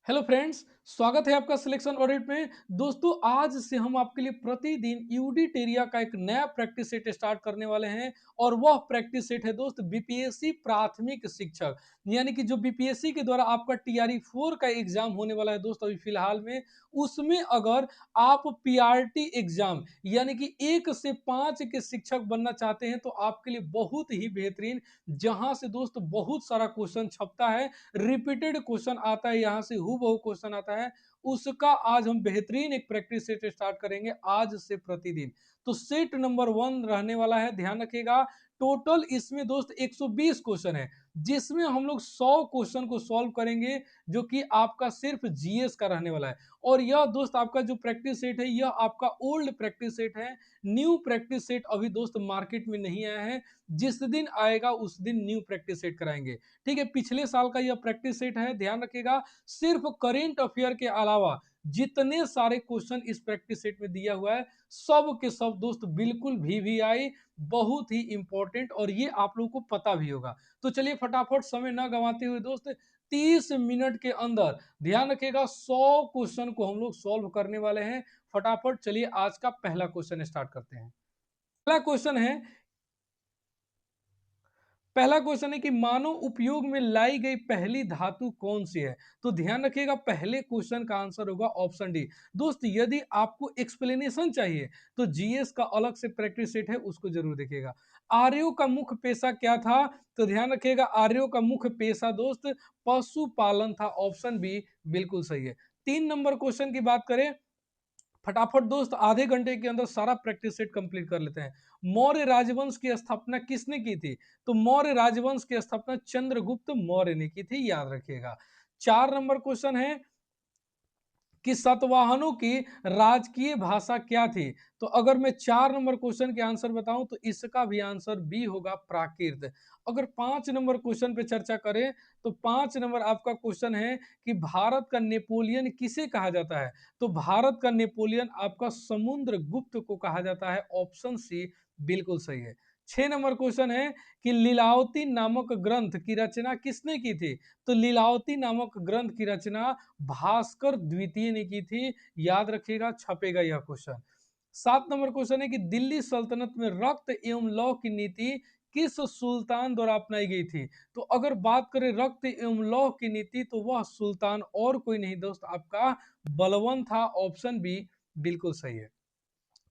Hello friends, स्वागत है आपका सिलेक्शन ऑडिट में। दोस्तों, आज से हम आपके लिए प्रतिदिन यूडिटेरिया का एक नया प्रैक्टिस सेट स्टार्ट करने वाले हैं और वह प्रैक्टिस सेट है दोस्त बीपीएससी प्राथमिक शिक्षक। यानी कि जो बीपीएससी के द्वारा आपका टीआरई 4 का एग्जाम होने वाला है दोस्त अभी फिलहाल में, उसमें अगर आप पीआरटी एग्जाम यानी कि 1 से 5 के शिक्षक बनना चाहते हैं तो आपके लिए बहुत ही बेहतरीन, जहां से दोस्त बहुत सारा क्वेश्चन छपता है, रिपीटेड क्वेश्चन आता है, यहाँ से हूबहू क्वेश्चन आता है, उसका आज हम बेहतरीन एक प्रैक्टिस सेट स्टार्ट करेंगे आज से प्रतिदिन। तो सेट नंबर 1 रहने वाला है, ध्यान रखिएगा। टोटल इसमें दोस्त 120 क्वेश्चन है, जिसमें हम लोग 100 क्वेश्चन को सॉल्व करेंगे, जो कि आपका सिर्फ जीएस का रहने वाला है। और यह दोस्त आपका जो प्रैक्टिस सेट है, यह आपका ओल्ड प्रैक्टिस सेट है, न्यू प्रैक्टिस सेट अभी दोस्त मार्केट में नहीं आया है। जिस दिन आएगा उस दिन न्यू प्रैक्टिस सेट कराएंगे। ठीक है, पिछले साल का यह प्रैक्टिस सेट है, ध्यान रखिएगा। सिर्फ करेंट अफेयर के अलावा जितने सारे क्वेश्चन इस प्रैक्टिस सेट में दिया हुआ है, सब के सब दोस्त बिल्कुल वीवीआई, बहुत ही इंपॉर्टेंट, और ये आप लोगों को पता भी होगा। तो चलिए फटाफट समय ना गंवाते हुए दोस्त 30 मिनट के अंदर, ध्यान रखिएगा, 100 क्वेश्चन को हम लोग सॉल्व करने वाले हैं। फटाफट चलिए आज का पहला क्वेश्चन स्टार्ट करते हैं। पहला क्वेश्चन है, पहला क्वेश्चन है कि मानव उपयोग में लाई गई पहली धातु कौन सी है। तो ध्यान रखिएगा, पहले क्वेश्चन का आंसर होगा ऑप्शन डी। दोस्त, यदि आपको एक्सप्लेनेशन चाहिए तो जीएस का अलग से प्रैक्टिस सेट है, उसको जरूर देखिएगा। आर्यों का मुख्य पेशा क्या था? तो ध्यान रखिएगा, आर्यों का मुख्य पेशा दोस्त पशुपालन था, ऑप्शन बी बिल्कुल सही है। 3 नंबर क्वेश्चन की बात करें, फटाफट दोस्त आधे घंटे के अंदर सारा प्रैक्टिस सेट कंप्लीट कर लेते हैं। मौर्य राजवंश की स्थापना किसने की थी? तो मौर्य राजवंश की स्थापना चंद्रगुप्त मौर्य ने की थी, याद रखिएगा। 4 नंबर क्वेश्चन है कि सातवाहनों की राजकीय भाषा क्या थी? तो अगर मैं 4 नंबर क्वेश्चन के आंसर बताऊं तो इसका भी आंसर बी होगा, प्राकृत। अगर 5 नंबर क्वेश्चन पे चर्चा करें तो 5 नंबर आपका क्वेश्चन है कि भारत का नेपोलियन किसे कहा जाता है? तो भारत का नेपोलियन आपका समुद्रगुप्त को कहा जाता है, ऑप्शन सी बिल्कुल सही है। 6 नंबर क्वेश्चन है कि लीलावती नामक ग्रंथ की रचना किसने की थी? तो लीलावती नामक ग्रंथ की रचना भास्कर द्वितीय ने की थी, याद रखिएगा, छपेगा यह क्वेश्चन। 7 नंबर क्वेश्चन है कि दिल्ली सल्तनत में रक्त एवं लौ की नीति किस सुल्तान द्वारा अपनाई गई थी? तो अगर बात करें रक्त एवं लौ की नीति तो वह सुल्तान और कोई नहीं दोस्त, आपका बलवन था, ऑप्शन बी बिल्कुल सही है।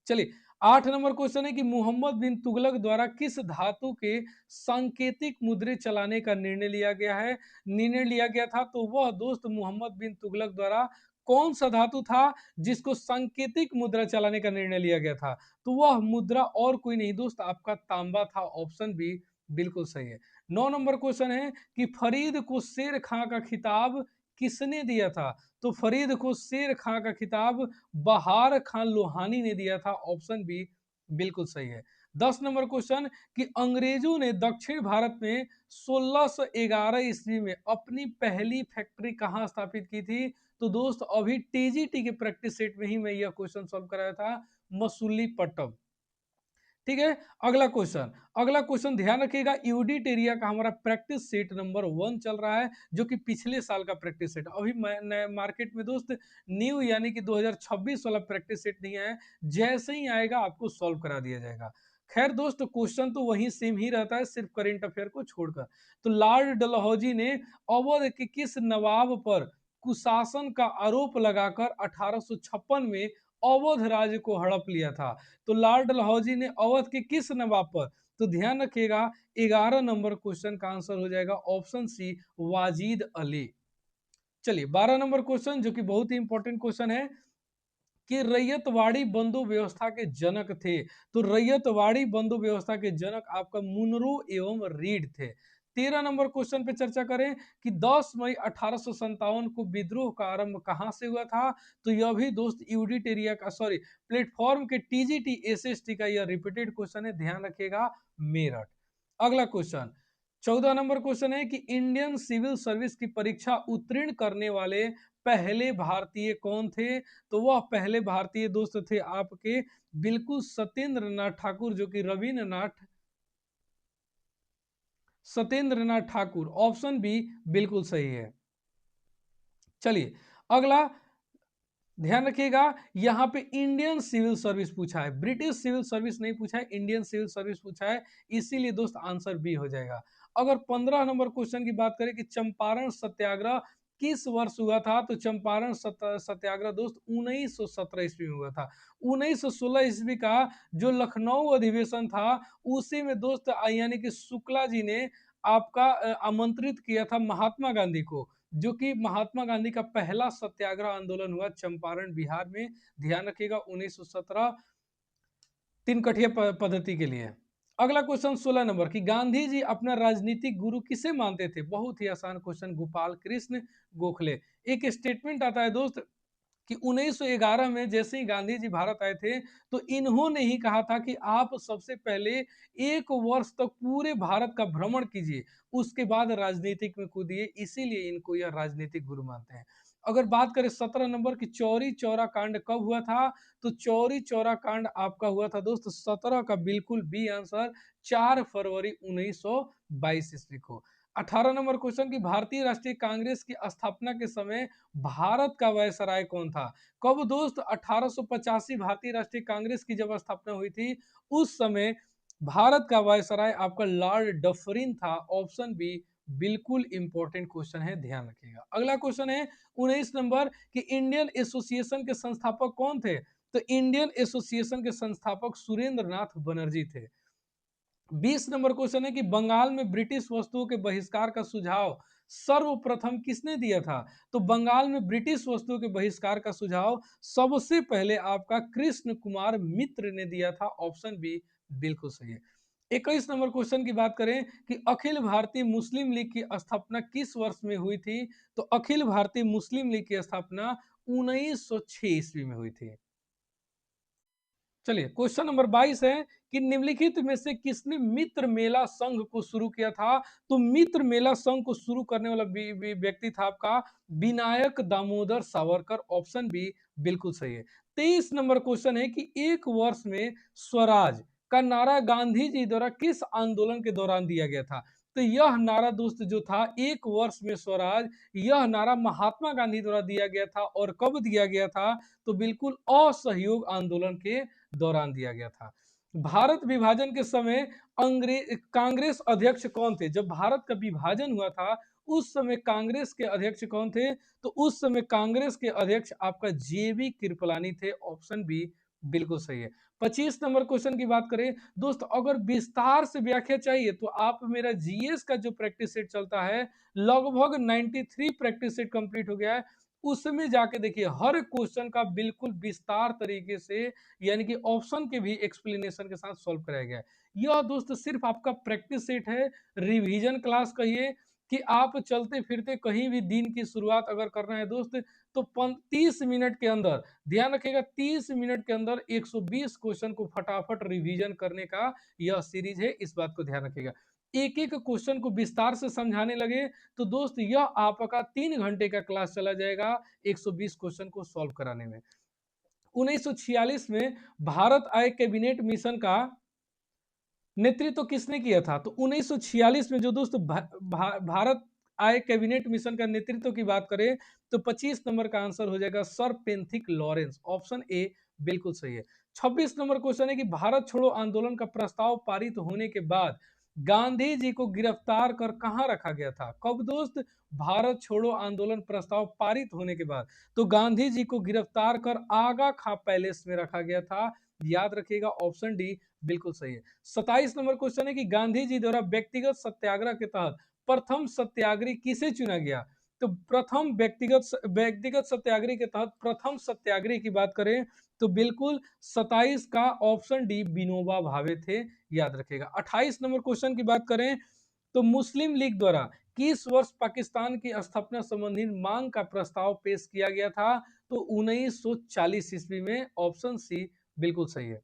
चलिए, 8 नंबर क्वेश्चन है कि मोहम्मद बिन तुगलक द्वारा किस धातु के सांकेतिक मुद्रे चलाने का निर्णय लिया गया है? निर्णय लिया गया था, तो वह दोस्त मोहम्मद बिन तुगलक द्वारा कौन सा धातु था जिसको सांकेतिक मुद्रा चलाने का निर्णय लिया गया था? तो वह मुद्रा और कोई नहीं दोस्त, आपका तांबा था, ऑप्शन बी बिल्कुल सही है। 9 नंबर क्वेश्चन है कि फरीद को शेर खां का खिताब किसने दिया था? तो फरीद को शेर खां का खिताब बहार खान लोहानी ने दिया था, ऑप्शन बी बिल्कुल सही है। 10 नंबर क्वेश्चन कि अंग्रेजों ने दक्षिण भारत में 1611 ईस्वी में अपनी पहली फैक्ट्री कहां स्थापित की थी? तो दोस्त अभी टीजीटी के प्रैक्टिस सेट में ही मैं यह क्वेश्चन सॉल्व कराया था, मसूलीपट्टनम। ठीक है, अगला क्वेश्चन ध्यान रखिएगा, यूडिटेरिया का हमारा प्रैक्टिस सेट नंबर 1 चल रहा है, जो कि पिछले साल का प्रैक्टिस सेट, अभी मार्केट में दोस्त न्यू यानी कि 2026 वाला प्रैक्टिस सेट नहीं है। जैसे ही आएगा आपको सॉल्व करा दिया जाएगा। खैर दोस्त, क्वेश्चन तो वही सेम ही रहता है, सिर्फ करेंट अफेयर को छोड़कर। तो लॉर्ड डलहौजी ने अवध के किस नवाब पर कुशासन का आरोप लगाकर 1856 में अवध राज्य को हड़प लिया था? तो लॉर्ड डलहौजी ने अवध के किस नवाब पर? तो ध्यान रखिएगा, 11 नंबर क्वेश्चन का आंसर हो जाएगा ऑप्शन सी, वाजिद अली। चलिए, 12 नंबर क्वेश्चन, जो कि बहुत ही इंपॉर्टेंट क्वेश्चन है कि रैयतवाड़ी बंधु व्यवस्था के जनक थे। तो रैयतवाड़ी बंधु व्यवस्था के जनक आपका मुनरो एवं रीड थे। 13 नंबर क्वेश्चन पे चर्चा करें कि 10 मई 1857 को विद्रोह का आरंभ कहां से हुआ था? तो यह भी दोस्त यूडिटेरिया का, सॉरी, प्लेटफॉर्म के टीजीटी एसएसटी का यह रिपीटेड क्वेश्चन है, ध्यान रखिएगा, मेरठ। अगला क्वेश्चन, 14 नंबर क्वेश्चन है कि इंडियन सिविल सर्विस की परीक्षा उत्तीर्ण करने वाले पहले भारतीय कौन थे? तो वह पहले भारतीय दोस्त थे आपके बिल्कुल सत्येंद्र नाथ ठाकुर, जो कि रविन्द्रनाथ, सत्येंद्र नाथ ठाकुर, ऑप्शन बी बिल्कुल सही है। चलिए अगला ध्यान रखिएगा, यहाँ पे इंडियन सिविल सर्विस पूछा है, ब्रिटिश सिविल सर्विस नहीं पूछा है, इंडियन सिविल सर्विस पूछा है, इसीलिए दोस्त आंसर बी हो जाएगा। अगर 15 नंबर क्वेश्चन की बात करें कि चंपारण सत्याग्रह किस वर्ष हुआ था, तो चंपारण सत्याग्रह दोस्त 1917 ईस्वी में हुआ था। 1916 ईस्वी का जो लखनऊ अधिवेशन था उसी में दोस्त यानी कि शुक्ला जी ने आपका आमंत्रित किया था महात्मा गांधी को, जो कि महात्मा गांधी का पहला सत्याग्रह आंदोलन हुआ चंपारण बिहार में। ध्यान रखिएगा 1917 तीन कठिया पद्धति के लिए। अगला क्वेश्चन 16 नंबर की गांधी जी अपना राजनीतिक गुरु किसे मानते थे, बहुत ही आसान क्वेश्चन, गोपाल कृष्ण गोखले। एक स्टेटमेंट आता है दोस्त कि 1911 में जैसे ही गांधी जी भारत आए थे तो इन्होंने ही कहा था कि आप सबसे पहले 1 वर्ष तक पूरे भारत का भ्रमण कीजिए, उसके बाद राजनीतिक में कूदिए, इसीलिए इनको यह राजनीतिक गुरु मानते हैं। अगर बात करें 17 नंबर की चौरी चौरा कांड कब हुआ था, तो चौरी चौरा कांड आपका हुआ था दोस्त 17 का बिल्कुल बी आंसर 4 फरवरी 1922 ईस्वी को। 18 नंबर क्वेश्चन की भारतीय राष्ट्रीय कांग्रेस की स्थापना के समय भारत का वायसराय कौन था, कब दोस्त 1885 भारतीय राष्ट्रीय कांग्रेस की जब स्थापना हुई थी उस समय भारत का वायसराय आपका लॉर्ड डफरिन था, ऑप्शन बी बिल्कुल इंपॉर्टेंट क्वेश्चन है, ध्यान रखिएगा। अगला क्वेश्चन है 19 नंबर कि इंडियन एसोसिएशन के संस्थापक कौन थे, तो इंडियन एसोसिएशन के संस्थापक सुरेंद्र नाथ बनर्जी थे। 20 नंबर क्वेश्चन है कि बंगाल में ब्रिटिश वस्तुओं के बहिष्कार का सुझाव सर्वप्रथम किसने दिया था, तो बंगाल में ब्रिटिश वस्तुओं के बहिष्कार का सुझाव सबसे पहले आपका कृष्ण कुमार मित्र ने दिया था, ऑप्शन बी बिल्कुल सही है। 21 नंबर क्वेश्चन की बात करें कि अखिल भारतीय मुस्लिम लीग की स्थापना किस वर्ष में हुई थी, तो अखिल भारतीय मुस्लिम लीग की स्थापना 1906 ईस्वी में हुई थी। चलिए क्वेश्चन नंबर 22 है कि निम्नलिखित में से किसने मित्र मेला संघ को शुरू किया था, तो मित्र मेला संघ को शुरू करने वाला व्यक्ति था आपका विनायक दामोदर सावरकर, ऑप्शन बी बिल्कुल सही है। 23 नंबर क्वेश्चन है कि एक वर्ष में स्वराज का नारा गांधी जी द्वारा किस आंदोलन के दौरान दिया गया था, तो यह नारा दोस्त जो था एक वर्ष में स्वराज, यह नारा महात्मा गांधी द्वारा दिया गया था, और कब दिया गया था, तो बिल्कुल असहयोग आंदोलन के दौरान दिया गया था। भारत विभाजन के समय अंग्रेज कांग्रेस अध्यक्ष कौन थे, जब भारत का विभाजन हुआ था उस समय कांग्रेस के अध्यक्ष कौन थे, तो उस समय कांग्रेस के अध्यक्ष आपका जेबी कृपलानी थे, ऑप्शन बी बिल्कुल सही है। 25 नंबर क्वेश्चन की बात करें दोस्त, अगर विस्तार से व्याख्या चाहिए तो आप मेरा जीएस का जो प्रैक्टिस सेट चलता है लगभग 93 प्रैक्टिस सेट कंप्लीट हो गया है, उसमें जाके देखिए हर क्वेश्चन का बिल्कुल विस्तार तरीके से यानी कि ऑप्शन के भी एक्सप्लेनेशन के साथ सॉल्व कराया गया है। यह दोस्त सिर्फ आपका प्रैक्टिस सेट है, रिवीजन क्लास कहिए कि आप चलते फिरते कहीं भी दिन की शुरुआत अगर करना है दोस्त तो 30 मिनट के अंदर, ध्यान रखिएगा 30 मिनट के अंदर 120 क्वेश्चन को फटाफट रिवीजन करने का यह सीरीज है, इस बात को ध्यान रखिएगा। एक एक क्वेश्चन को विस्तार से समझाने लगे तो दोस्त यह आपका 3 घंटे का क्लास चला जाएगा 120 क्वेश्चन को सॉल्व कराने में। 1946 में भारत आय कैबिनेट मिशन का नेतृत्व किसने किया था, तो 1946 में जो दोस्त भारत आय कैबिनेट मिशन का नेतृत्व की बात करें तो 25 नंबर का आंसर हो जाएगा सर पेंथिक लॉरेंस, ऑप्शन ए बिल्कुल सही है। 26 नंबर क्वेश्चन है कि भारत छोड़ो आंदोलन का प्रस्ताव पारित होने के बाद गांधी जी को गिरफ्तार कर कहां रखा गया था, कब दोस्त, भारत छोड़ो आंदोलन प्रस्ताव पारित होने के बाद, तो गांधी जी को गिरफ्तार कर आगा खां पैलेस में रखा गया था, याद रखिएगा ऑप्शन डी बिल्कुल सही है। 27 नंबर क्वेश्चन है कि गांधी जी द्वारा व्यक्तिगत सत्याग्रह के तहत प्रथम सत्याग्रही किसे चुना गया, तो प्रथम व्यक्तिगत सत्याग्रह के तहत प्रथम सत्याग्रही की बात करें तो बिल्कुल 27 का ऑप्शन डी विनोबा भावे थे, याद रखिएगा। 28 नंबर क्वेश्चन की बात करें तो मुस्लिम लीग द्वारा किस वर्ष पाकिस्तान की स्थापना संबंधी मांग का प्रस्ताव पेश किया गया था, तो 1940 ईस्वी में, ऑप्शन सी बिल्कुल सही है।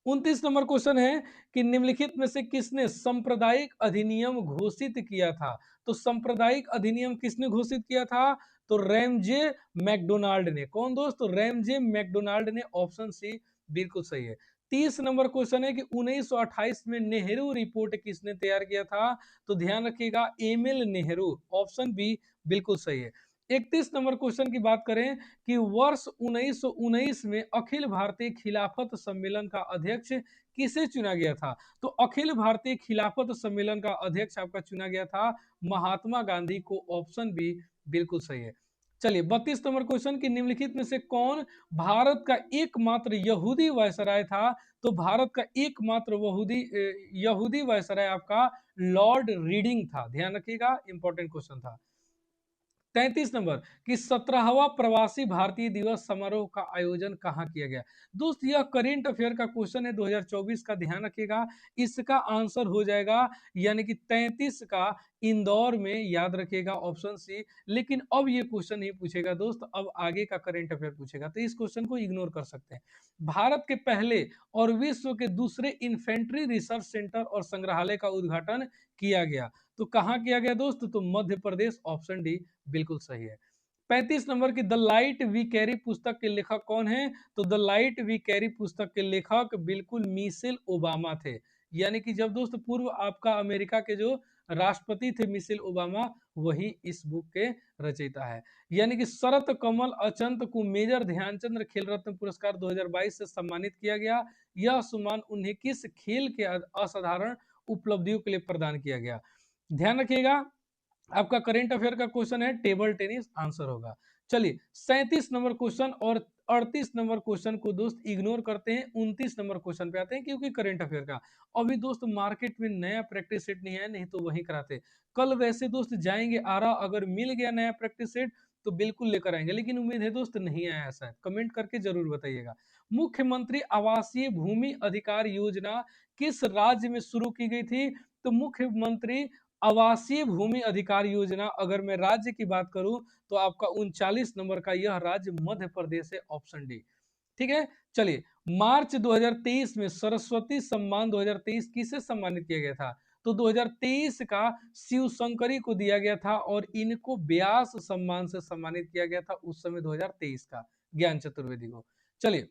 29 नंबर क्वेश्चन है कि निम्नलिखित में से किसने सांप्रदायिक अधिनियम घोषित किया था, तो सांप्रदायिक अधिनियम किसने घोषित किया था, तो रैमजे मैकडोनाल्ड ने, कौन दोस्त, तो रैमजे मैकडोनाल्ड ने, ऑप्शन सी बिल्कुल सही है। 30 नंबर क्वेश्चन है कि 1928 में नेहरू रिपोर्ट किसने तैयार किया था, तो ध्यान रखिएगा एमएल नेहरू, ऑप्शन बी बिल्कुल सही है। 31 नंबर क्वेश्चन की बात करें कि वर्ष 1919 में अखिल भारतीय खिलाफत सम्मेलन का अध्यक्ष किसे चुना गया था? तो अखिल भारतीय खिलाफत सम्मेलन का अध्यक्ष आपका चुना गया था महात्मा गांधी को। ऑप्शन बी बिल्कुल सही है। चलिए 32 नंबर क्वेश्चन की निम्नलिखित में से कौन भारत का एकमात्र यहूदी वायसराय था? तो भारत का एकमात्र यहूदी वायसराय आपका लॉर्ड रीडिंग था। ध्यान रखिएगा, इंपॉर्टेंट क्वेश्चन था। 33 नंबर कि 17वां प्रवासी भारतीय दिवस समारोह का आयोजन कहाँ किया गया? दोस्त यह करेंट अफेयर का क्वेश्चन है 2024 का, ध्यान रखिएगा। इसका आंसर हो जाएगा यानी कि 33 का इंदौर में, याद रखिएगा ऑप्शन सी। लेकिन अब ये क्वेश्चन नहीं पूछेगा दोस्त, अब आगे का करेंट अफेयर पूछेगा, तो इस क्वेश्चन को इग्नोर कर सकते हैं। भारत के पहले और विश्व के दूसरे इन्फेंट्री रिसर्च सेंटर और संग्रहालय का उद्घाटन किया गया, तो कहाँ किया गया दोस्त? तो मध्य प्रदेश। ऑप्शन डी बिल्कुल सही है। 35 नंबर की द लाइट वी कैरी पुस्तक के लेखक कौन है? तो द लाइट वी कैरी पुस्तक के लेखक बिल्कुल मिशेल ओबामा थे। यानी कि जब दोस्त पूर्व आपका अमेरिका के जो राष्ट्रपति थे मिशेल ओबामा, वही इस बुक के रचयिता है। यानी कि शरत कमल अचंत को मेजर ध्यानचंद खेल रत्न पुरस्कार 2022 से सम्मानित किया गया। यह सम्मान उन्हें किस खेल के असाधारण उपलब्धियों के लिए प्रदान किया गया? ध्यान रखिएगा, आपका करंट अफेयर का क्वेश्चन है टेबल टेनिस, आंसर होगा। चलिए 37 नंबर क्वेश्चन और 38 नंबर क्वेश्चन को दोस्त इग्नोर करते हैं, 29 नंबर क्वेश्चन पे आते हैं क्योंकि करंट अफेयर का अभी दोस्त मार्केट में नया प्रैक्टिस सेट नहीं है, नहीं तो वही कराते। कल वैसे दोस्त जाएंगे आरा, अगर मिल गया नया प्रैक्टिस सेट तो बिल्कुल लेकर आएंगे, लेकिन उम्मीद है दोस्त नहीं आया ऐसा है, कमेंट करके जरूर बताइएगा। मुख्यमंत्री आवासीय भूमि अधिकार योजना किस राज्य में शुरू की गई थी? तो मुख्यमंत्री आवासीय भूमि अधिकार योजना, अगर मैं राज्य की बात करूं तो आपका 39 नंबर का यह राज्य मध्य प्रदेश है। ऑप्शन डी ठीक है। चलिए मार्च 2023 में सरस्वती सम्मान 2023 किसे सम्मानित किया गया था? तो 2023 का शिव शंकरी को दिया गया था और इनको व्यास सम्मान से सम्मानित किया गया था उस समय 2023 का, ज्ञान चतुर्वेदी को। चलिए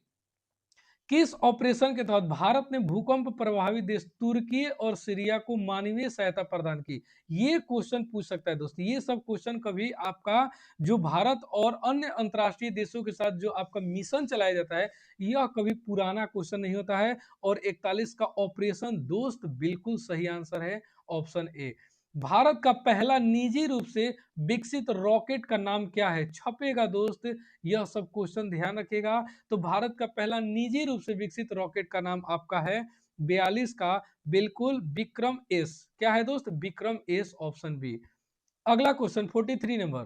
किस ऑपरेशन के तहत भारत ने भूकंप प्रभावित देश तुर्की और सीरिया को मानवीय सहायता प्रदान की? ये क्वेश्चन पूछ सकता है दोस्त, ये सब क्वेश्चन कभी आपका जो भारत और अन्य अंतरराष्ट्रीय देशों के साथ जो आपका मिशन चलाया जाता है, यह कभी पुराना क्वेश्चन नहीं होता है। और 41 का ऑपरेशन दोस्त बिल्कुल सही आंसर है, ऑप्शन ए। भारत का पहला निजी रूप से विकसित रॉकेट का नाम क्या है? छपेगा दोस्त, यह सब क्वेश्चन ध्यान रखिएगा। तो भारत का पहला निजी रूप से विकसित रॉकेट का नाम आपका है 42 का, बिल्कुल विक्रम एस। क्या है दोस्त? Vikram S, option B. अगला क्वेश्चन 43 नंबर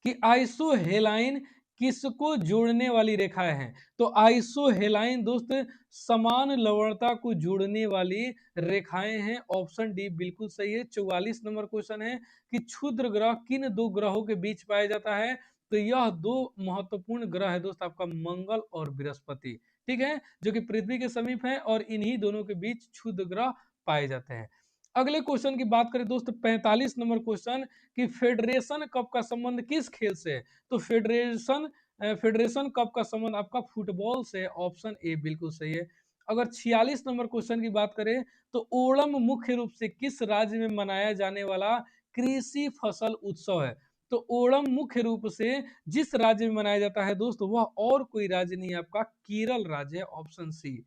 कि आइसोहेलाइन किसको जोड़ने वाली रेखाएं हैं? तो आइसोहेलाइन दोस्त समान लवणता को जोड़ने वाली रेखाएं हैं। ऑप्शन डी बिल्कुल सही है। 44 नंबर क्वेश्चन है कि क्षुद्र ग्रह किन दो ग्रहों के बीच पाया जाता है? तो यह दो महत्वपूर्ण ग्रह है दोस्त आपका मंगल और बृहस्पति, ठीक है, जो कि पृथ्वी के समीप है और इन्हीं दोनों के बीच क्षुद्र ग्रह पाए जाते हैं। अगले क्वेश्चन की बात करें दोस्त 45 नंबर क्वेश्चन कि फेडरेशन कप का संबंध किस खेल से है? तो फेडरेशन कप का संबंध आपका फुटबॉल से। ऑप्शन ए बिल्कुल सही है। अगर 46 नंबर क्वेश्चन की बात करें तो ओणम मुख्य रूप से किस राज्य में मनाया जाने वाला कृषि फसल उत्सव है? तो ओणम मुख्य रूप से जिस राज्य में मनाया जाता है दोस्त वह और कोई राज्य नहीं, आपका केरल राज्य है। Option C.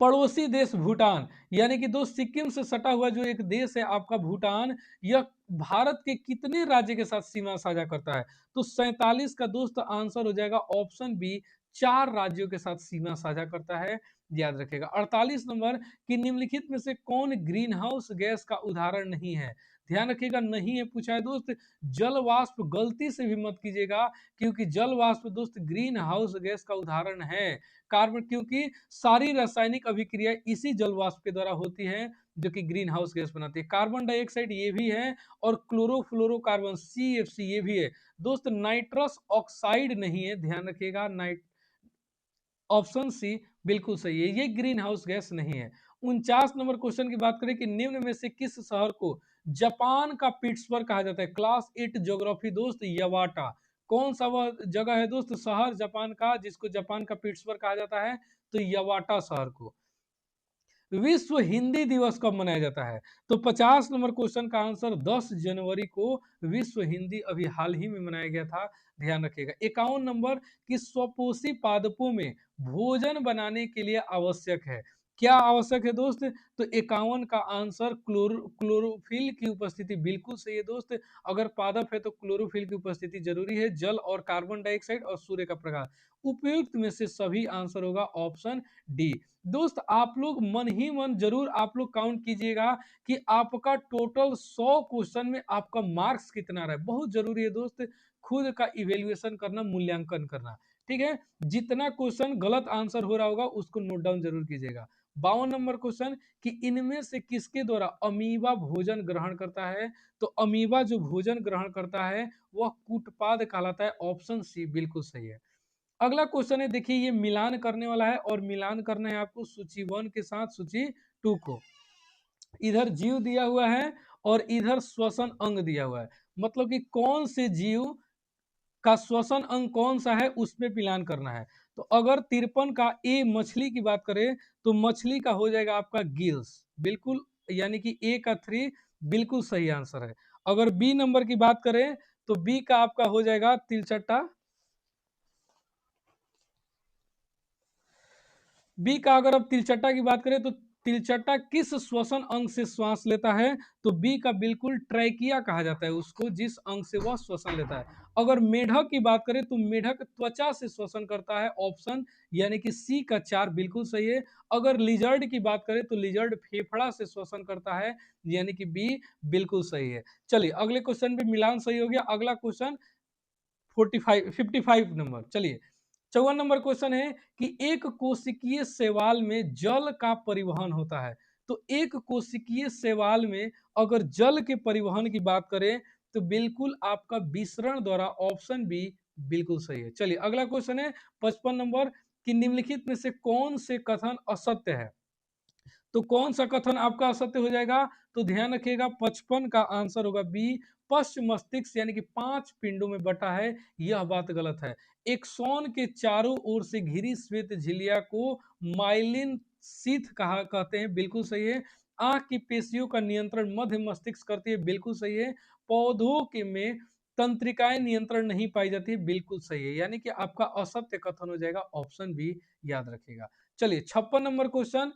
पड़ोसी देश भूटान, यानी कि दोस्त सिक्किम से सटा हुआ जो एक देश है आपका भूटान, यह भारत के कितने राज्य के साथ सीमा साझा करता है? तो 47 का दोस्त आंसर हो जाएगा ऑप्शन बी, 4 राज्यों के साथ सीमा साझा करता है, याद रखेगा। 48 नंबर कि निम्नलिखित में से कौन ग्रीन हाउस गैस का उदाहरण नहीं है? ध्यान रखिएगा, नहीं है पूछा है दोस्त। जल वाष्प गलती से भी मत कीजिएगा, क्योंकि जल वाष्प दोस्त ग्रीन हाउस गैस का उदाहरण है। कार्बन, क्योंकि सारी रासायनिक अभिक्रिया इसी जल वाष्प के द्वारा होती है जो कि ग्रीन हाउस गैस बनाती है। कार्बन डाइऑक्साइड ये भी है और क्लोरोफ्लोरोकार्बन CFC ये भी है दोस्त। नाइट्रस ऑक्साइड नहीं है, ध्यान रखिएगा। ऑप्शन सी बिल्कुल सही है, ये ग्रीन हाउस गैस नहीं है। 49 नंबर क्वेश्चन की बात करें कि निम्न में से किस शहर को जापान का पिट्सबर्ग कहा जाता है? क्लास 8 ज्योग्राफी दोस्त, यवाटा। कौन सा वह जगह है दोस्त, शहर जापान का जिसको जापान का पिट्सबर्ग कहा जाता है? तो यवाटा शहर को। विश्व हिंदी दिवस कब मनाया जाता है? तो 50 नंबर क्वेश्चन का आंसर 10 जनवरी को विश्व हिंदी अभी हाल ही में मनाया गया था, ध्यान रखिएगा। 51 नंबर कि स्वपोषी पादपों में भोजन बनाने के लिए आवश्यक है, क्या आवश्यक है दोस्त? तो 51 का आंसर क्लोरोफिल की उपस्थिति, बिल्कुल सही है दोस्त। अगर पादप है तो क्लोरोफिल की उपस्थिति जरूरी है, जल और कार्बन डाइऑक्साइड और सूर्य का प्रकाश। उपयुक्त में से सभी आंसर होगा ऑप्शन डी। दोस्त आप लोग मन ही मन जरूर आप लोग काउंट कीजिएगा कि आपका टोटल 100 क्वेश्चन में आपका मार्क्स कितना रहा है। बहुत जरूरी है दोस्त खुद का इवेल्युएशन करना, मूल्यांकन करना, ठीक है। जितना क्वेश्चन गलत आंसर हो रहा होगा उसको नोट डाउन जरूर कीजिएगा। 52 नंबर क्वेश्चन कि इनमें से किसके द्वारा अमीबा भोजन ग्रहण करता है? तो अमीबा जो भोजन ग्रहण करता है वह कूटपाद कहलाता है, ऑप्शन सी बिल्कुल सही है। अगला क्वेश्चन है, देखिए ये मिलान करने वाला है और मिलान करना है आपको सूची 1 के साथ सूची 2 को। इधर जीव दिया हुआ है और इधर श्वसन अंग दिया हुआ है, मतलब कि कौन से जीव का श्वसन अंग कौन सा है उसमें मिलान करना है। तो अगर 53 का ए मछली की बात करें तो मछली का हो जाएगा आपका गिल्स, बिल्कुल, यानी कि ए का 3 बिल्कुल सही आंसर है। अगर बी नंबर की बात करें तो बी का आपका हो जाएगा तिलचट्टा। बी का अगर अब तिलचट्टा की बात करें तो तिलचट्टा किस श्वसन अंग से श्वास लेता है? तो बी का बिल्कुल ट्रैकिया कहा जाता है उसको, जिस अंग से वह श्वसन लेता है। अगर मेढक की बात करें तो मेढक त्वचा से श्वसन करता है, ऑप्शन यानी कि सी का 4 बिल्कुल सही है। अगर लिजर्ड की बात करें तो लिजर्ड फेफड़ा से श्वसन करता है, यानी कि बी बिल्कुल सही है। चलिए अगले क्वेश्चन पे मिलान सही हो गया। अगला क्वेश्चन 55 नंबर, चलिए 54 नंबर क्वेश्चन है कि एक कोशिकीय शैवाल में जल का परिवहन होता है। तो एक कोशिकीय शैवाल में अगर जल के परिवहन की बात करें तो बिल्कुल आपका विसरण द्वारा, ऑप्शन बी बिल्कुल सही है। चलिए अगला क्वेश्चन है 55 नंबर कि निम्नलिखित में से कौन से कथन असत्य है? तो कौन सा कथन आपका असत्य हो जाएगा? तो ध्यान रखिएगा 55 का आंसर होगा बी, पश्च मस्तिष्क यानी कि 5 पिंडों में बटा है, यह बात गलत है। एक्सॉन के चारों ओर से घिरी श्वेत झिल्लिया को माइलिन शीथ कहा कहते हैं, बिल्कुल सही है। आंख की पेशियों का नियंत्रण मध्य मस्तिष्क करती है, बिल्कुल सही है। पौधों के में तंत्रिकाएं नियंत्रण नहीं पाई जाती है, बिल्कुल सही है। यानी कि आपका असत्य कथन हो जाएगा ऑप्शन बी, याद रखिएगा। चलिए 56 नंबर क्वेश्चन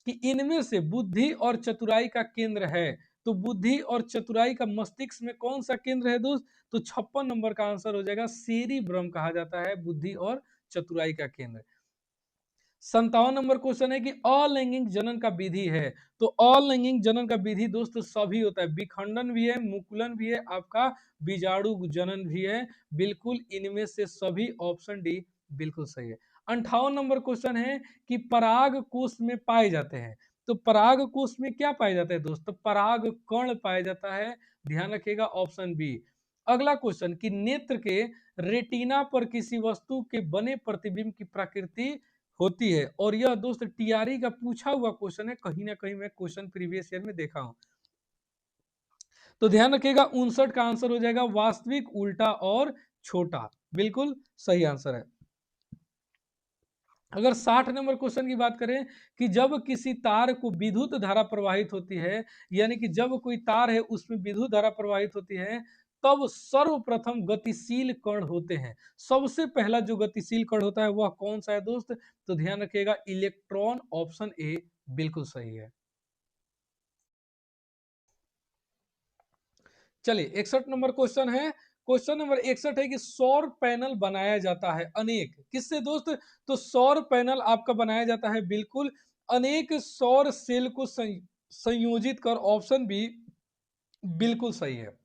कि इनमें से बुद्धि और चतुराई का केंद्र है। तो बुद्धि और चतुराई का मस्तिष्क में कौन सा केंद्र है दोस्त? तो 56 नंबर का आंसर हो जाएगा सेरिब्रम कहा जाता है बुद्धि और चतुराई का केंद्र। 57 नंबर क्वेश्चन है कि अलैंगिक जनन का विधि है। तो अलैंगिक जनन का विधि दोस्त सभी होता है, विखंडन भी है, मुकुलन भी है, आपका बीजाणु जनन भी है, बिल्कुल इनमें से सभी, ऑप्शन डी बिल्कुल सही है। 58 नंबर क्वेश्चन है कि पराग कोष में पाए जाते हैं। तो पराग कोष में क्या पाया जाता है दोस्त? तो पराग कण पाया जाता है, ध्यान रखिएगा, ऑप्शन बी। अगला क्वेश्चन कि नेत्र के रेटिना पर किसी वस्तु के बने प्रतिबिंब की प्रकृति होती है, और यह दोस्त टीआरई का पूछा हुआ क्वेश्चन है, कहीं ना कहीं मैं क्वेश्चन प्रीवियस ईयर में देखा हूं। तो ध्यान रखिएगा 59 का आंसर हो जाएगा वास्तविक, उल्टा और छोटा, बिल्कुल सही आंसर है। अगर 60 नंबर क्वेश्चन की बात करें कि जब किसी तार को विद्युत धारा प्रवाहित होती है, यानी कि जब कोई तार है उसमें विद्युत धारा प्रवाहित होती है, तब सर्वप्रथम गतिशील कण होते हैं। सबसे पहला जो गतिशील कण होता है वह कौन सा है दोस्त? तो ध्यान रखिएगा इलेक्ट्रॉन, ऑप्शन ए बिल्कुल सही है। चलिए 61 नंबर क्वेश्चन है। क्वेश्चन नंबर 61 है कि सौर पैनल बनाया जाता है अनेक किससे दोस्त? तो सौर पैनल आपका बनाया जाता है बिल्कुल अनेक सौर सेल को संयोजित कर, ऑप्शन बी बिल्कुल सही है।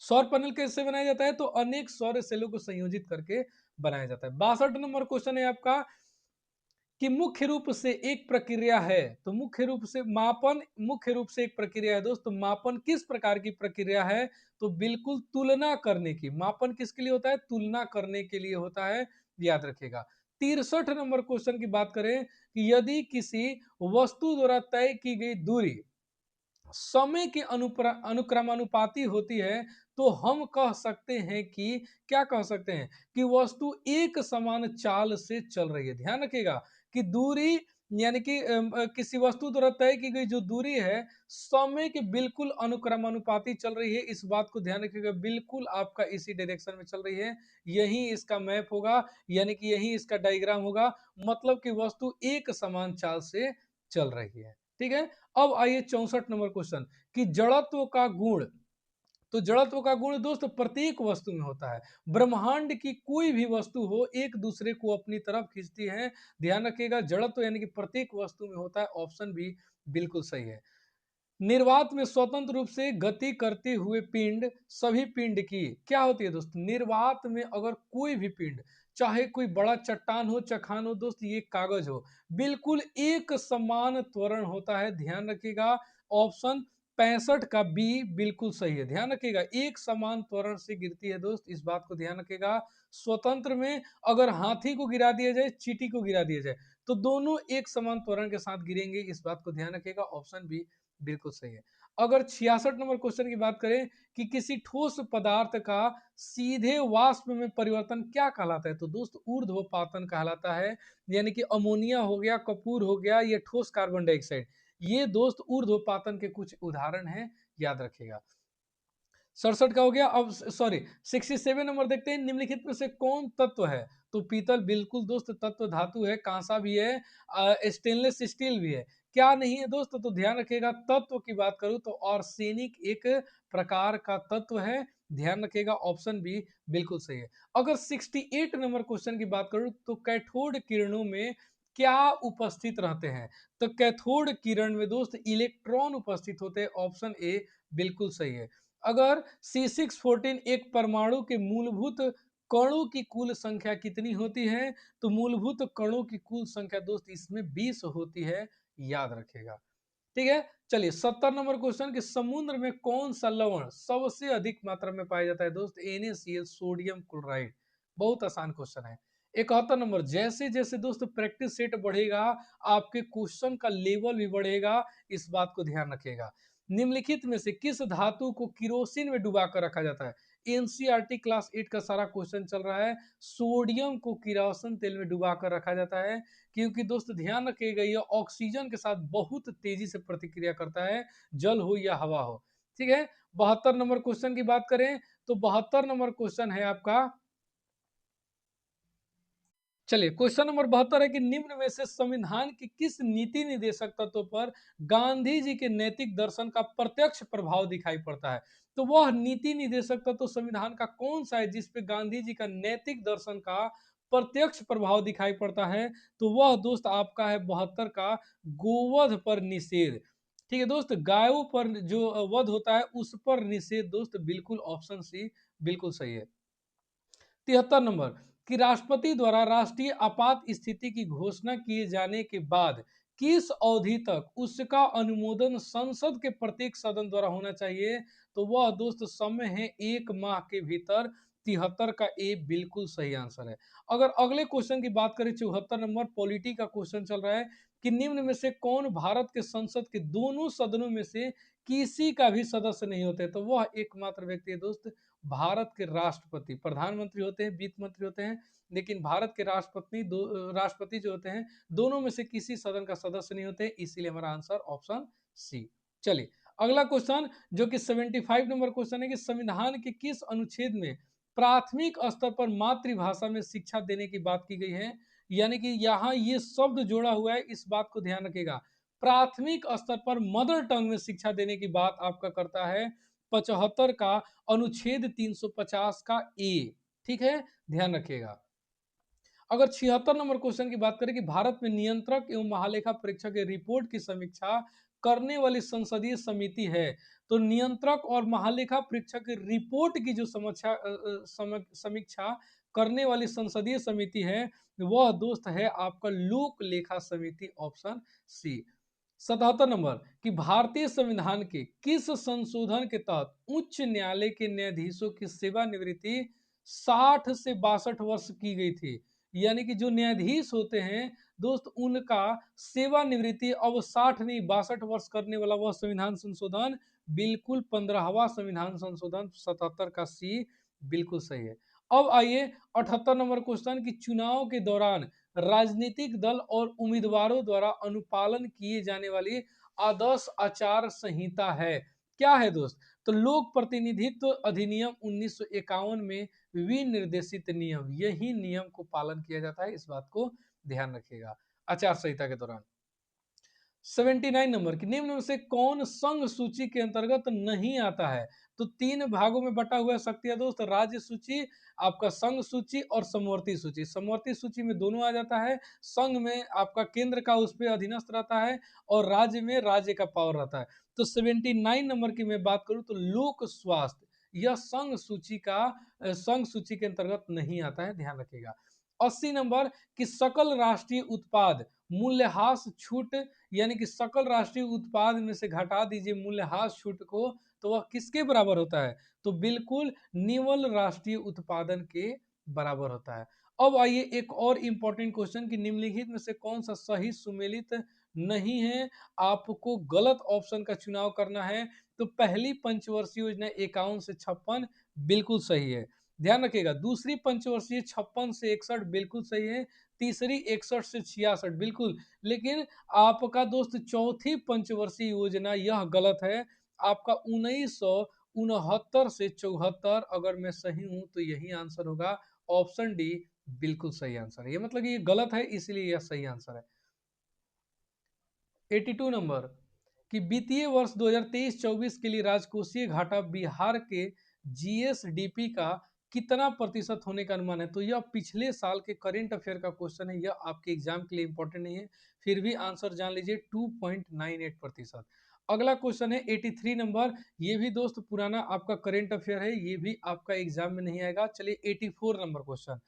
सौर पैनल कैसे बनाया जाता है? तो अनेक सौर सेलों को संयोजित करके बनाया जाता है। 62 नंबर क्वेश्चन है आपका कि मुख्य रूप से एक प्रक्रिया है। तो मुख्य रूप से मापन, मुख्य रूप से एक प्रक्रिया है दोस्तों, मापन किस प्रकार की प्रक्रिया है? तो बिल्कुल तुलना करने की। मापन किसके लिए होता है? तुलना करने के लिए होता है, याद रखिएगा। 63 नंबर क्वेश्चन की बात करें कि यदि किसी वस्तु द्वारा तय की गई दूरी समय के अनुक्रमानुपाती होती है तो हम कह सकते हैं कि, क्या कह सकते हैं? कि वस्तु एक समान चाल से चल रही है। ध्यान रखिएगा कि दूरी यानी कि किसी वस्तु द्वारा तय की गई जो दूरी है समय के बिल्कुल अनुक्रमानुपाती चल रही है, इस बात को ध्यान रखिएगा, बिल्कुल आपका इसी डायरेक्शन में चल रही है, यही इसका मैप होगा, यानी कि यही इसका डायग्राम होगा, मतलब कि वस्तु एक समान चाल से चल रही है। ठीक है। अब आइए 64 नंबर क्वेश्चन कि जड़त्व का गुण। तो जड़त्व का गुण दोस्त प्रत्येक वस्तु में होता है। ब्रह्मांड की कोई भी वस्तु हो एक दूसरे को अपनी तरफ खींचती है। ध्यान रखिएगा, जड़त्व यानी कि प्रत्येक वस्तु में होता है। ऑप्शन बी बिल्कुल सही है। निर्वात में स्वतंत्र रूप से गति करते हुए पिंड सभी पिंड की क्या होती है दोस्त? निर्वात में अगर कोई भी पिंड, चाहे कोई बड़ा चट्टान हो, चखान हो दोस्त, ये कागज हो, बिल्कुल एक समान त्वरण होता है। ध्यान रखिएगा, ऑप्शन 65 का बी बिल्कुल सही है। ध्यान रखिएगा, एक समान त्वरण से गिरती है दोस्त, इस बात को ध्यान रखिएगा। स्वतंत्र में अगर हाथी को गिरा दिया जाए, चींटी को गिरा दिया जाए, तो दोनों एक समान त्वरण के साथ गिरेंगे, इस बात को ध्यान रखिएगा। ऑप्शन बी बिल्कुल सही है। अगर 66 नंबर क्वेश्चन की बात करें कि किसी ठोस पदार्थ का सीधे वाष्प में परिवर्तन क्या कहलाता है, तो दोस्त ऊर्ध्वपातन कहलाता है। यानी कि अमोनिया हो गया, कपूर हो गया, ये ठोस कार्बन डाइऑक्साइड, ये दोस्त ऊर्ध्वपातन के कुछ उदाहरण हैं, याद रखिएगा। 67 का हो गया। अब सॉरी 67 नंबर देखते हैं, निम्नलिखित में से कौन तत्व है? तो पीतल बिल्कुल दोस्त तत्व धातु है, कांसा भी है, स्टेनलेस स्टील भी है। क्या नहीं है दोस्त? तो ध्यान रखिएगा, तत्व की बात करूं तो आर्सेनिक एक प्रकार का तत्व है। ध्यान रखिएगा, ऑप्शन बी बिल्कुल सही है। अगर 68 नंबर क्वेश्चन की बात करूं तो कैथोड किरणों में क्या उपस्थित रहते हैं? तो कैथोड किरण में दोस्त इलेक्ट्रॉन उपस्थित होते हैं। ऑप्शन ए बिल्कुल सही है। अगर C614 एक परमाणु के मूलभूत कणों की कुल संख्या कितनी होती है? तो मूलभूत कणों की कुल संख्या दोस्त इसमें 20 होती है, याद रखेगा। ठीक है। चलिए 70 नंबर क्वेश्चन कि समुद्र में कौन सा लवण सबसे अधिक मात्रा में पाया जाता है दोस्त? NaCl, sodium chloride. बहुत आसान क्वेश्चन है। 71 नंबर, जैसे जैसे दोस्त प्रैक्टिस सेट बढ़ेगा आपके क्वेश्चन का लेवल भी बढ़ेगा, इस बात को ध्यान रखिएगा। निम्नलिखित में से किस धातु को किरोसिन में डुबा कर रखा जाता है? एनसीईआरटी क्लास 8 का सारा क्वेश्चन चल रहा है। सोडियम को किरोसिन तेल में डुबा कर रखा जाता है, क्योंकि दोस्त ध्यान रखिएगा, ये ऑक्सीजन के साथ बहुत तेजी से प्रतिक्रिया करता है, जल हो या हवा हो। ठीक है। 72 नंबर क्वेश्चन की बात करें तो 72 नंबर क्वेश्चन है आपका, चलिए क्वेश्चन नंबर 72 है कि निम्न में से संविधान के किस नीति निर्देशक तत्व पर गांधी जी के नैतिक दर्शन का प्रत्यक्ष प्रभाव दिखाई पड़ता है? तो वह नीति निर्देशक तत्व संविधान का कौन सा है जिसपे गांधी जी का नैतिक दर्शन का प्रत्यक्ष प्रभाव दिखाई पड़ता है? तो वह दोस्त आपका है 72 का गोवध पर निषेध। ठीक है दोस्त, गायों पर जो वध होता है उस पर निषेध दोस्त, बिल्कुल ऑप्शन सी बिल्कुल सही है। 73 नंबर कि राष्ट्रपति द्वारा राष्ट्रीय आपात स्थिति की घोषणा किए जाने के बाद किस अवधि तक उसका अनुमोदन संसद के प्रत्येक सदन द्वारा होना चाहिए? तो वह दोस्त समय है 1 माह के भीतर। 73 का ए बिल्कुल सही आंसर है। अगर अगले क्वेश्चन की बात करें 74 नंबर, पॉलिटी का क्वेश्चन चल रहा है कि निम्न में से कौन भारत के संसद के दोनों सदनों में से किसी का भी सदस्य नहीं होते? तो वह एकमात्र व्यक्ति है दोस्त, भारत के राष्ट्रपति। प्रधानमंत्री होते हैं, वित्त मंत्री होते हैं, लेकिन भारत के राष्ट्रपति जो होते हैं दोनों में से किसी सदन का सदस्य नहीं होते, इसीलिए हमारा आंसर ऑप्शन सी। चलिए अगला क्वेश्चन जो कि 75 नंबर क्वेश्चन है कि संविधान के किस अनुच्छेद में प्राथमिक स्तर पर मातृभाषा में शिक्षा देने की बात की गई है? यानी कि यहाँ ये शब्द जोड़ा हुआ है, इस बात को ध्यान रखिएगा। प्राथमिक स्तर पर मदर टंग में शिक्षा देने की बात आपका करता है 75 का अनुच्छेद 350 का ए। ठीक है, ध्यान रखिएगा। अगर 76 नंबर क्वेश्चन की बात करें कि भारत में नियंत्रक एवं महालेखा परीक्षक की रिपोर्ट की समीक्षा करने वाली संसदीय समिति है, तो नियंत्रक और महालेखा परीक्षक की रिपोर्ट की जो समीक्षा करने वाली संसदीय समिति है, वह दोस्त है आपका लोक लेखा समिति। Option C. 77 नंबर कि भारतीय संविधान के किस संशोधन के तहत उच्च न्यायालय के न्यायाधीशों की सेवानिवृत्ति 60 से 62 वर्ष की गई थी? यानी कि जो न्यायाधीश होते हैं दोस्त, उनका सेवानिवृत्ति अब 60 नहीं 62 वर्ष करने वाला वह संविधान संशोधन बिल्कुल 15वां संविधान संशोधन 77 का सी बिल्कुल सही है। अब आइए 78 नंबर क्वेश्चन कि चुनाव के दौरान राजनीतिक दल और उम्मीदवारों द्वारा अनुपालन किए जाने वाली आदर्श आचार संहिता है? क्या है दोस्त? तो लोक प्रतिनिधित्व अधिनियम 1951 में विनिर्देशित नियम, यही नियम को पालन किया जाता है, इस बात को ध्यान रखिएगा आचार संहिता के दौरान। 79 नंबर की निम्न में से कौन संघ सूची के अंतर्गत नहीं आता है? तो तीन भागों में बटा हुआ शक्ति है दोस्त, राज्य सूची, आपका संघ सूची और समवर्ती सूची। समवर्ती सूची में दोनों आ जाता है, संघ में आपका केंद्र का उस पर अधीनस्थ रहता है और राज्य में राज्य का पावर रहता है। तो 79 नंबर की मैं बात करूं तो लोक स्वास्थ्य, यह संघ सूची के अंतर्गत नहीं आता है, ध्यान रखिएगा। 80 नंबर की सकल राष्ट्रीय उत्पाद मूल्यह्रास छूट, यानी कि सकल राष्ट्रीय उत्पाद में से घटा दीजिए मूल्यह्रास छूट को, तो वह किसके बराबर होता है? तो बिल्कुल निवल राष्ट्रीय उत्पादन के बराबर होता है। अब आइए एक और इंपॉर्टेंट क्वेश्चन कि निम्नलिखित में से कौन सा सही सुमेलित नहीं है? आपको गलत ऑप्शन का चुनाव करना है। तो पहली पंचवर्षीय योजना 51 से 56 बिल्कुल सही है, ध्यान रखिएगा। दूसरी पंचवर्षीय 56 से 61 बिल्कुल सही है। तीसरी 61 से 66 बिल्कुल, लेकिन आपका दोस्त चौथी पंचवर्षीय योजना यह गलत है। आपका 1969 से 74, अगर मैं सही हूं तो यही आंसर होगा। ऑप्शन डी बिल्कुल सही आंसर है, ये मतलब ये गलत है इसलिए यह सही आंसर है। 82 नंबर कि वित्तीय वर्ष 2023-24 के लिए राजकोषीय घाटा बिहार के जीएसडीपी का कितना प्रतिशत होने का अनुमान है? तो यह पिछले साल के करेंट अफेयर का क्वेश्चन है, यह आपके एग्जाम के लिए इंपॉर्टेंट नहीं है, फिर भी आंसर जान लीजिए, 2.98%। अगला क्वेश्चन है 83 नंबर, ये भी दोस्त पुराना आपका करेंट अफेयर है, ये भी आपका एग्जाम में नहीं आएगा। चलिए 84 नंबर क्वेश्चन,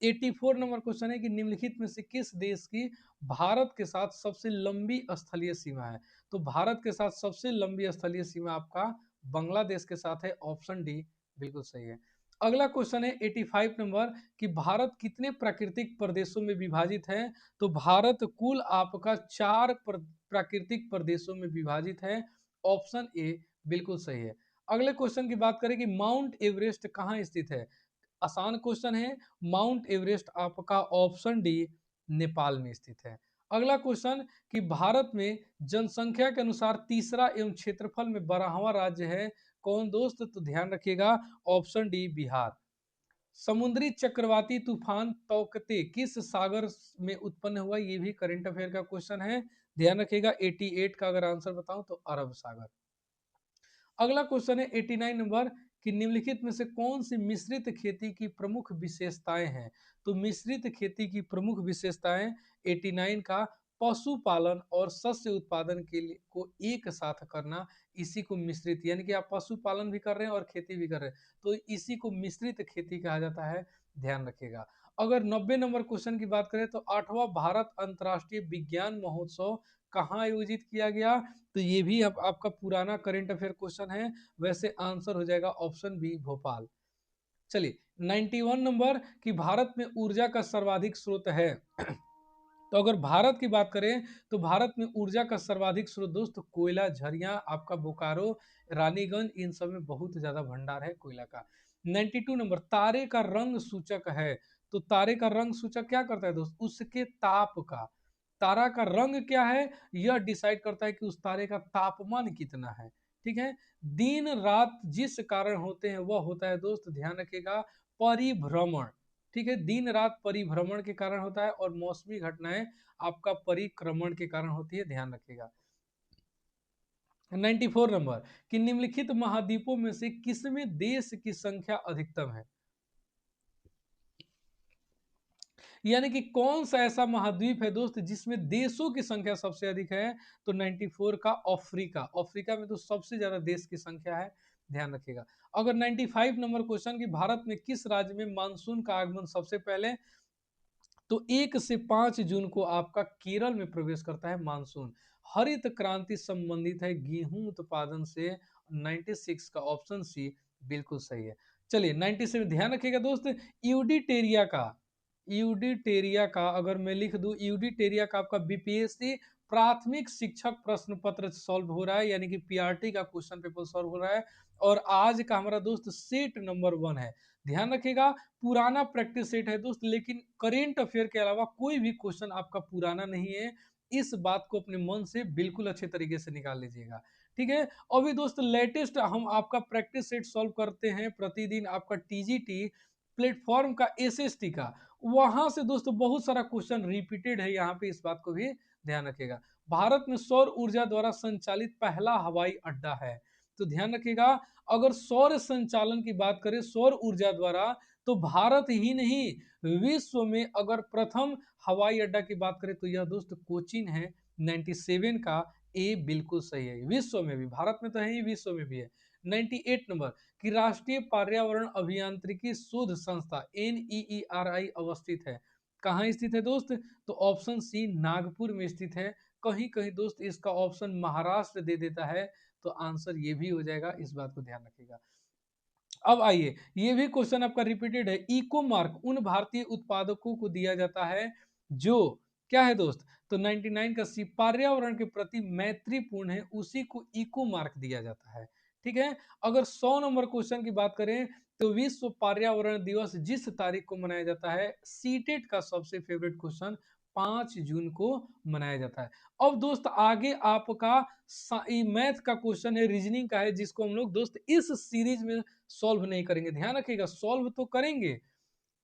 84 नंबर क्वेश्चन है कि निम्नलिखित में से किस देश की भारत के साथ सबसे लंबी स्थलीय सीमा है? तो भारत के साथ सबसे लंबी स्थलीय सीमा आपका बांग्लादेश के साथ है, ऑप्शन डी बिल्कुल सही है। अगला क्वेश्चन है 85 नंबर कि भारत कितने प्राकृतिक प्रदेशों में विभाजित है? तो भारत कुल आपका 4 प्राकृतिक प्रदेशों में विभाजित है, ऑप्शन ए बिल्कुल सही है। अगले क्वेश्चन की बात करें कि माउंट एवरेस्ट कहाँ स्थित है? आसान क्वेश्चन है, माउंट एवरेस्ट आपका ऑप्शन डी नेपाल में स्थित है। अगला क्वेश्चन कि भारत में जनसंख्या के अनुसार तीसरा एवं क्षेत्रफल में 12वां राज्य है, कौन दोस्त? तो ध्यान रखिएगा, ऑप्शन डी बिहार। समुद्री चक्रवाती तूफान तौकते किस सागर में उत्पन्न हुआ? ये भी करंट अफेयर का क्वेश्चन है, ध्यान रखिएगा। 88 का अगर आंसर बताऊं तो अरब सागर। अगला क्वेश्चन है 89 नंबर कि निम्नलिखित में से कौन सी मिश्रित खेती की प्रमुख विशेषताएं हैं? तो मिश्रित खेती की प्रमुख विशेषताएं 89 का पशुपालन और शस्य उत्पादन के लिए को एक साथ करना, इसी को मिश्रित, यानी कि आप पशुपालन भी कर रहे हैं और खेती भी कर रहे हैं, तो इसी को मिश्रित खेती कहा जाता है, ध्यान रखिएगा। अगर 90 नंबर क्वेश्चन की बात करें तो 8वां भारत अंतर्राष्ट्रीय विज्ञान महोत्सव कहाँ आयोजित किया गया? तो ये भी आपका पुराना करंट अफेयर क्वेश्चन है, वैसे आंसर हो जाएगा ऑप्शन बी भोपाल। चलिए 91 नंबर कि भारत में ऊर्जा का सर्वाधिक स्रोत है। तो अगर भारत की बात करें तो भारत में ऊर्जा का सर्वाधिक स्रोत दोस्त कोयला, झरिया, आपका बोकारो, रानीगंज, इन सब में बहुत ज्यादा भंडार है कोयला का। 92 नंबर तारे का रंग सूचक है। तो तारे का रंग सूचक क्या करता है दोस्त? उसके ताप का। तारा का रंग क्या है यह डिसाइड करता है कि उस तारे का तापमान कितना है, ठीक है। दिन रात जिस कारण होते हैं वह होता है दोस्त, ध्यान रखिएगा, परिभ्रमण, ठीक है। दिन रात परिभ्रमण के कारण होता है और मौसमी घटनाएं आपका परिक्रमण के कारण होती है, ध्यान रखिएगा। 94 नंबर कि निम्नलिखित महाद्वीपों में से किसमें देश की संख्या अधिकतम है? यानी कि कौन सा ऐसा महाद्वीप है दोस्त जिसमें देशों की संख्या सबसे अधिक है? तो 94 का अफ्रीका, अफ्रीका में तो सबसे ज्यादा देश की संख्या है, ध्यान रखिएगा। अगर 95 नंबर क्वेश्चन कि भारत में किस राज्य में मानसून का आगमन सबसे पहले? तो 1 से 5 जून को आपका केरल में प्रवेश करता है मानसून। हरित क्रांति संबंधित है गेहूं उत्पादन से, 96 का ऑप्शन सी बिल्कुल सही है। चलिए 97 ध्यान रखिएगा दोस्त, यूडिटेरिया का, यूडिटेरिया का अगर मैं लिख दूं, यूडिटेरिया का आपका बीपीएससी प्राथमिक शिक्षक प्रश्न पत्र सॉल्व हो रहा है, यानी कि पीआरटी का क्वेश्चन पेपर सॉल्व हो रहा है, और आज का हमारा दोस्त सेट नंबर 1 है। ध्यान रखिएगा, पुराना प्रैक्टिस सेट है दोस्त, लेकिन करेंट अफेयर के अलावा कोई भी क्वेश्चन आपका पुराना नहीं है। इस बात को अपने मन से बिल्कुल अच्छे तरीके से निकाल लीजिएगा। ठीक है, अभी दोस्त लेटेस्ट हम आपका प्रैक्टिस सेट सॉल्व करते हैं प्रतिदिन, आपका टीजीटी प्लेटफॉर्म का, एसएसटी का। वहां से दोस्तों बहुत सारा क्वेश्चन रिपीटेड है यहाँ पे, इस बात को भी ध्यान रखिएगा। भारत में सौर ऊर्जा द्वारा संचालित पहला हवाई अड्डा है, तो ध्यान रखिएगा, अगर सौर संचालन की बात करें सौर ऊर्जा द्वारा, तो भारत ही नहीं विश्व में अगर प्रथम हवाई अड्डा की बात करें तो यह दोस्त कोचीन है, 97 का। ए बिल्कुल सही है, विश्व में भी, भारत में तो है ही, विश्व में भी है। 98 नंबर कि राष्ट्रीय पर्यावरण अभियांत्रिकी शोध संस्था NEERI अवस्थित है, कहाँ स्थित है दोस्त? तो ऑप्शन सी नागपुर में स्थित है। कहीं कहीं दोस्त इसका ऑप्शन महाराष्ट्र दे देता है, तो आंसर ये भी हो जाएगा, इस बात को ध्यान रखिएगा। अब आइए, ये भी क्वेश्चन आपका रिपीटेड है। इको मार्क उन भारतीय उत्पादकों को दिया जाता है जो, क्या है दोस्त? तो 99 का सी, पर्यावरण के प्रति मैत्रीपूर्ण है, उसी को इको मार्क दिया जाता है। ठीक है, अगर 100 नंबर क्वेश्चन की बात करें तो विश्व पर्यावरण दिवस जिस तारीख को मनाया जाता है, सीटेट का सबसे फेवरेट क्वेश्चन, 5 जून को मनाया जाता है। अब दोस्त आगे आपका मैथ का क्वेश्चन है, रीजनिंग का है, जिसको हम लोग दोस्त इस सीरीज में सॉल्व नहीं करेंगे। ध्यान रखिएगा, सॉल्व तो करेंगे,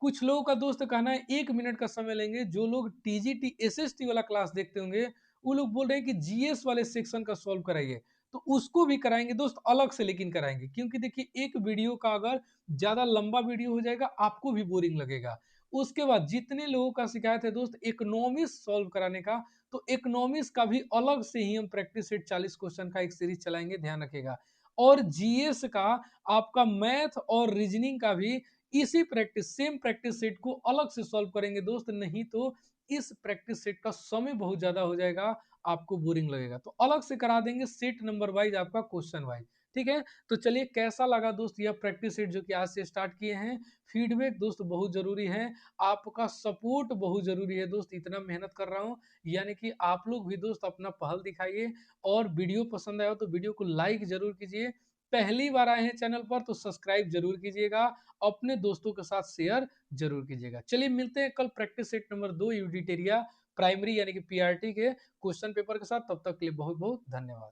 कुछ लोगों का दोस्त कहना है 1 मिनट का समय लेंगे। जो लोग टीजीटी एसएसटी वाला क्लास देखते होंगे वो लोग बोल रहे हैं कि जीएस वाले सेक्शन का सॉल्व कराइए, तो उसको भी कराएंगे दोस्त अलग से, लेकिन कराएंगे, क्योंकि देखिए एक वीडियो का अगर ज्यादा लंबा वीडियो हो जाएगा आपको भी बोरिंग लगेगा। उसके बाद जितने लोगों का शिकायत है दोस्त इकोनॉमिक्स सॉल्व कराने का, तो इकोनॉमिक्स का भी अलग से ही हम प्रैक्टिस सेट 40 क्वेश्चन का एक सीरीज चलाएंगे, ध्यान रखिएगा। और जीएस का, आपका मैथ और रीजनिंग का भी इसी प्रैक्टिस, सेम प्रैक्टिस सेट को अलग से सॉल्व करेंगे दोस्त, नहीं तो इस प्रैक्टिस सेट का समय बहुत ज्यादा हो जाएगा, आपको बोरिंग लगेगा, तो अलग से करा देंगे सेट नंबर वाइज, आपका क्वेश्चन वाइज। ठीक है, तो चलिए कैसा लगा दोस्त यह प्रैक्टिस सेट जो कि आज से स्टार्ट किए हैं? फीडबैक दोस्त बहुत जरूरी है, आपका सपोर्ट बहुत जरूरी है दोस्त, इतना मेहनत कर रहा हूं, यानी कि आप लोग भी दोस्त अपना पहल दिखाइए, और वीडियो पसंद आया तो वीडियो को लाइक जरूर कीजिए। पहली बार आए हैं चैनल पर तो सब्सक्राइब जरूर कीजिएगा, अपने दोस्तों के साथ शेयर जरूर कीजिएगा। चलिए मिलते हैं कल प्रैक्टिस सेट नंबर 2 यूडिटेरिया प्राइमरी यानी कि पीआरटी के क्वेश्चन पेपर के साथ, तब तक के लिए बहुत बहुत धन्यवाद।